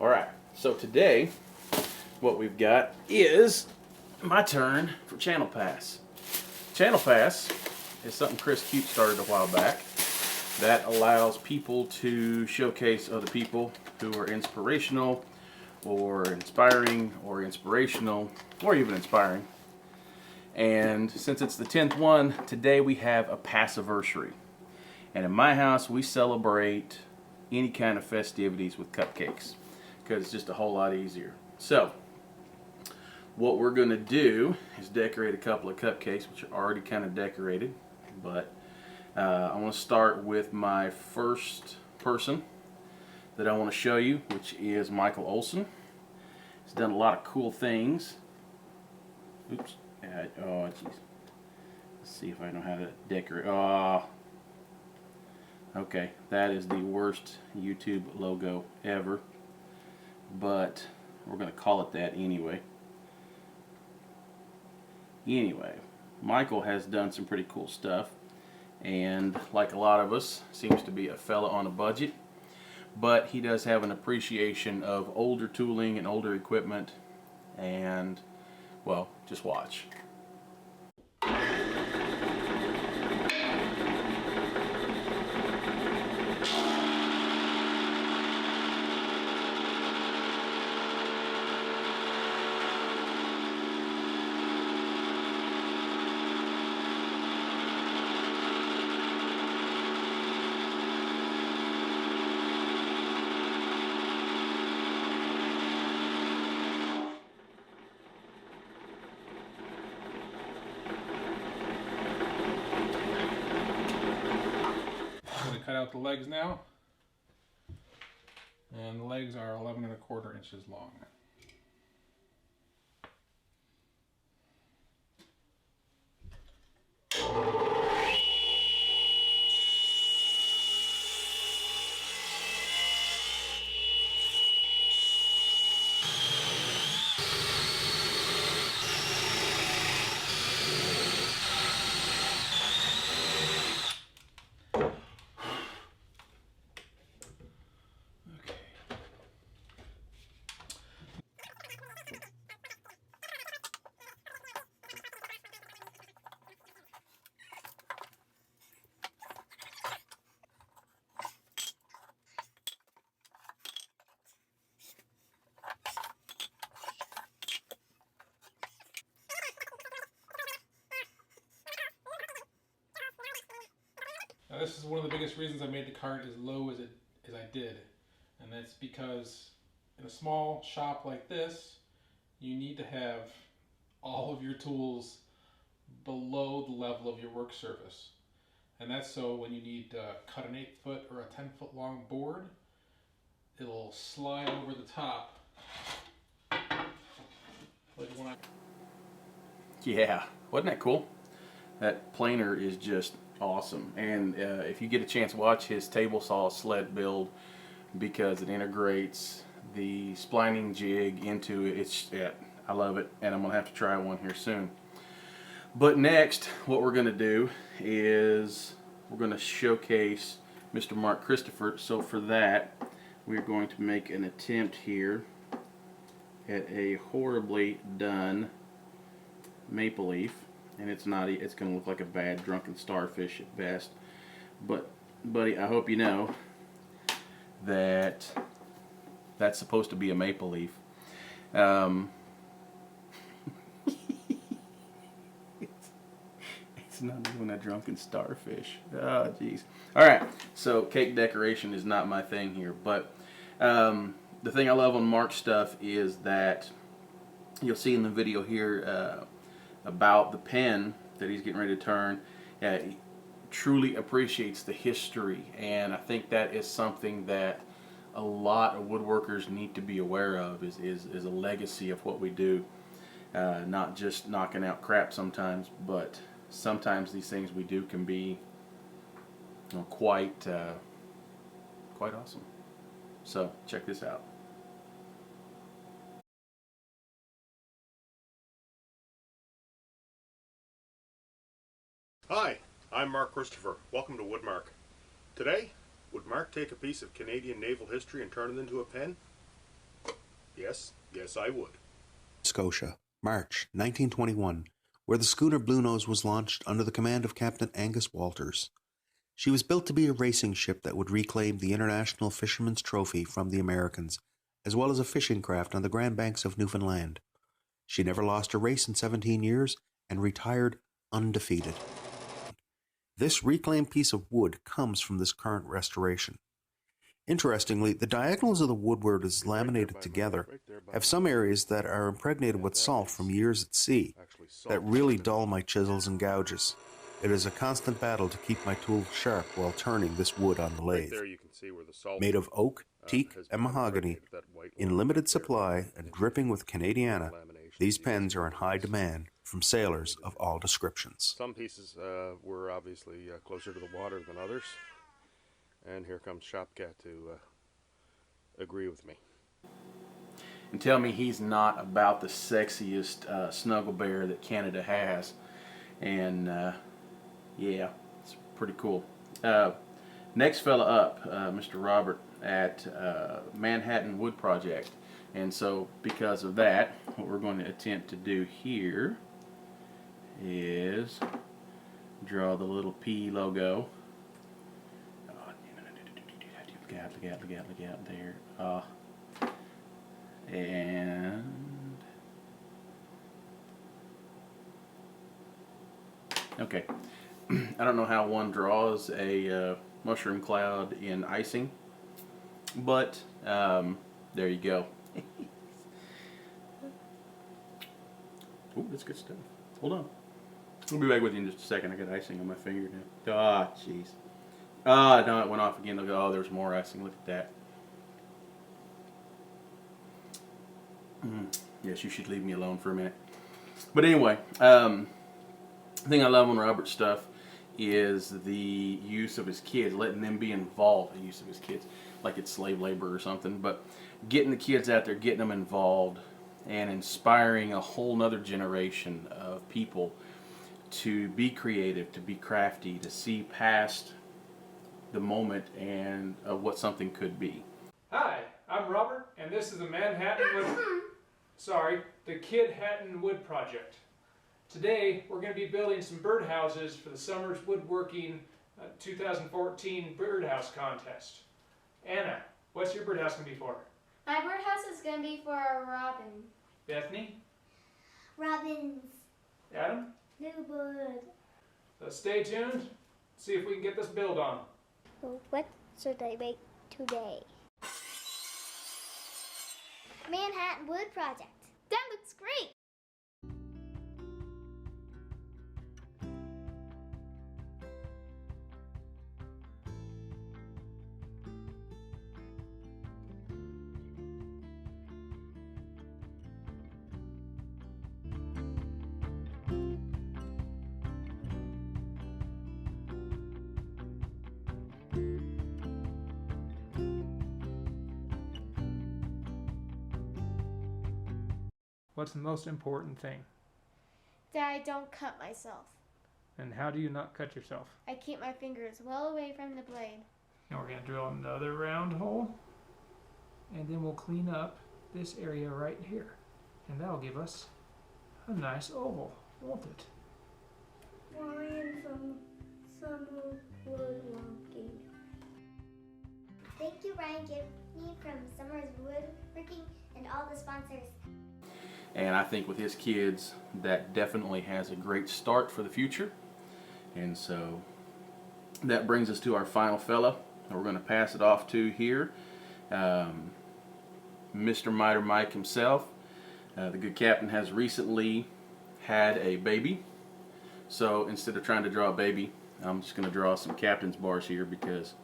Alright, so today what we've got is my turn for Channel Pass. Channel Pass is something Chris Cute started a while back that allows people to showcase other people who are inspirational or inspiring or inspirational or even inspiring. And since it's the 10th one, today we have a Passiversary. And in my house we celebrate any kind of festivities with cupcakes because it's just a whole lot easier. So what we're going to do is decorate a couple of cupcakes, which are already kind of decorated, but I want to start with my first person that I want to show you, which is Michael Olson. He's done a lot of cool things. Oops. Oh, jeez. Let's see if I know how to decorate. Oh. Okay, that is the worst YouTube logo ever, but we're going to call it that anyway. Anyway, Michael has done some pretty cool stuff, and like a lot of us, seems to be a fella on a budget, but he does have an appreciation of older tooling and older equipment, and, well, just watch. Cut out the legs now, and the legs are 11¼ inches long. Now this is one of the biggest reasons I made the cart as low as I did, and that's because in a small shop like this, you need to have all of your tools below the level of your work surface, and that's so when you need to cut an 8-foot or a 10-foot long board, it'll slide over the top. Like when I... Yeah, wasn't that cool? That planer is just awesome, and if you get a chance, watch his table saw sled build, because it integrates the splining jig into it. I love it, and I'm gonna have to try one here soon. But next, what we're gonna do is we're gonna showcase Mr. Mark Christopher. So for that, we're going to make an attempt here at a horribly done maple leaf. And it's going to look like a bad drunken starfish at best. But, buddy, I hope you know that that's supposed to be a maple leaf. It's not even a drunken starfish. Oh, jeez. Alright, so cake decoration is not my thing here. But the thing I love on Mark's stuff is that you'll see in the video here about the pen that he's getting ready to turn. He truly appreciates the history, and I think that is something that a lot of woodworkers need to be aware of, is a legacy of what we do. Not just knocking out crap sometimes, but sometimes these things we do can be, you know, quite awesome. So check this out. Hi, I'm Mark Christopher. Welcome to Woodmark. Today, would Mark take a piece of Canadian naval history and turn it into a pen? Yes, I would. Scotia, March 1921, where the schooner Bluenose was launched under the command of Captain Angus Walters. She was built to be a racing ship that would reclaim the International Fisherman's Trophy from the Americans, as well as a fishing craft on the Grand Banks of Newfoundland. She never lost a race in 17 years and retired undefeated. This reclaimed piece of wood comes from this current restoration. Interestingly, the diagonals of the wood where it is laminated together have some areas that are impregnated with salt from years at sea that really dull my chisels and gouges. It is a constant battle to keep my tool sharp while turning this wood on the lathe. There you can see where the salt Made of oak, teak, has and mahogany, impregnated that white in line limited right there. supply and dripping with Canadiana, Lamination these is pens are in used. high demand from sailors of all descriptions. Some pieces were obviously closer to the water than others. And here comes Shopcat to agree with me. And tell me he's not about the sexiest snuggle bear that Canada has. And yeah, it's pretty cool. Next fella up, Mr. Robert at Manhattan Wood Project. And so because of that, what we're going to attempt to do here is draw the little P logo. Look out there. And okay. I don't know how one draws a mushroom cloud in icing, but there you go. Oh, that's good stuff. Hold on. I'll be back with you in just a second. I got icing on my finger now. Ah, jeez. Ah, no, it went off again. Look, oh, there's more icing. Look at that. Yes, you should leave me alone for a minute. But anyway, the thing I love on Robert's stuff is the use of his kids, letting them be involved in the use of his kids, like it's slave labor or something. But getting the kids out there, getting them involved, and inspiring a whole nother generation of people to be creative, to be crafty, to see past the moment and what something could be. Hi, I'm Robert, and this is the the Kid Hatton Wood Project. Today, we're going to be building some birdhouses for the Summer's Woodworking 2014 Birdhouse Contest. Anna, what's your birdhouse going to be for? My birdhouse is going to be for a robin. Bethany? Robins. Adam? New bird. So stay tuned, see if we can get this build on. What should I make today? Manhattan Wood Project. That looks great! What's the most important thing? That I don't cut myself. And how do you not cut yourself? I keep my fingers well away from the blade. Now we're going to drill another round hole, and then we'll clean up this area right here. And that'll give us a nice oval, won't it? Ryan from Summer Woodworking. Thank you, Ryan Gibney from Summer's Woodworking and all the sponsors. And I think with his kids, that definitely has a great start for the future. And so that brings us to our final fella. We're going to pass it off to here, Mr. Miter Mike himself. The good captain has recently had a baby. So instead of trying to draw a baby, I'm just going to draw some captain's bars here because,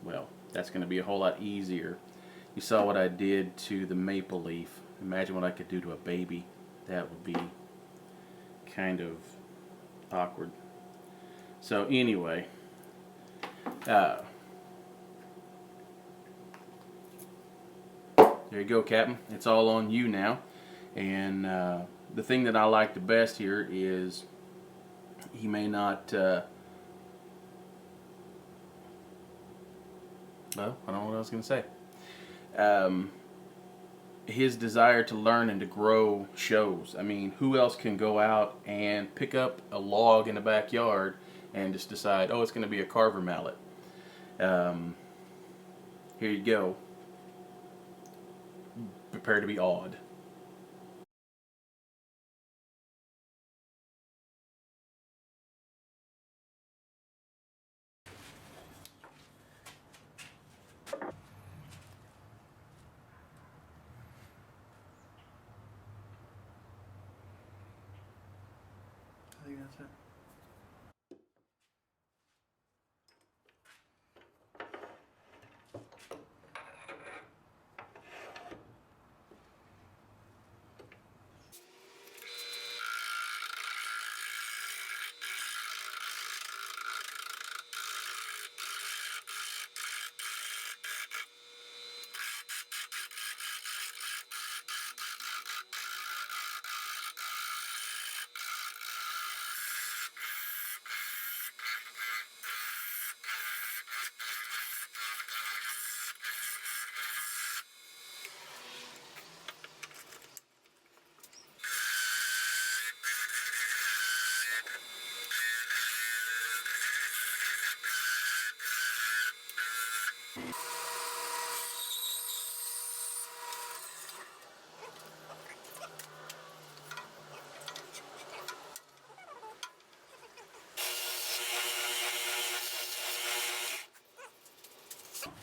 well, that's going to be a whole lot easier. You saw what I did to the maple leaf. Imagine what I could do to a baby. That would be kind of awkward. So anyway, there you go, Captain. It's all on you now. And the thing that I like the best here is he may not, well, I don't know what I was going to say. his desire to learn and to grow shows. I mean, who else can go out and pick up a log in the backyard and just decide, oh, it's going to be a carver mallet? Here you go. Prepare to be awed. I think that's it.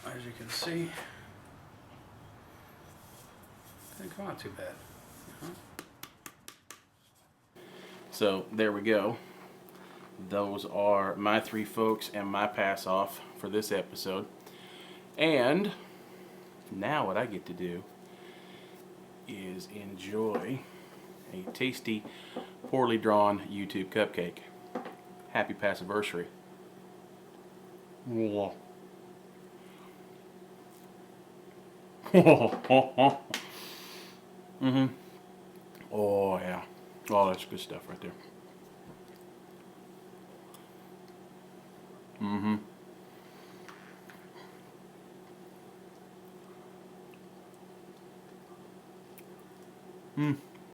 As you can see, didn't come out too bad. So there we go. Those are my three folks and my pass off for this episode. And now what I get to do is enjoy a tasty, poorly drawn YouTube cupcake. Happy Passiversary. Whoa. Mm-hmm. Oh yeah. Oh, that's good stuff right there. Mm-hmm. Mm.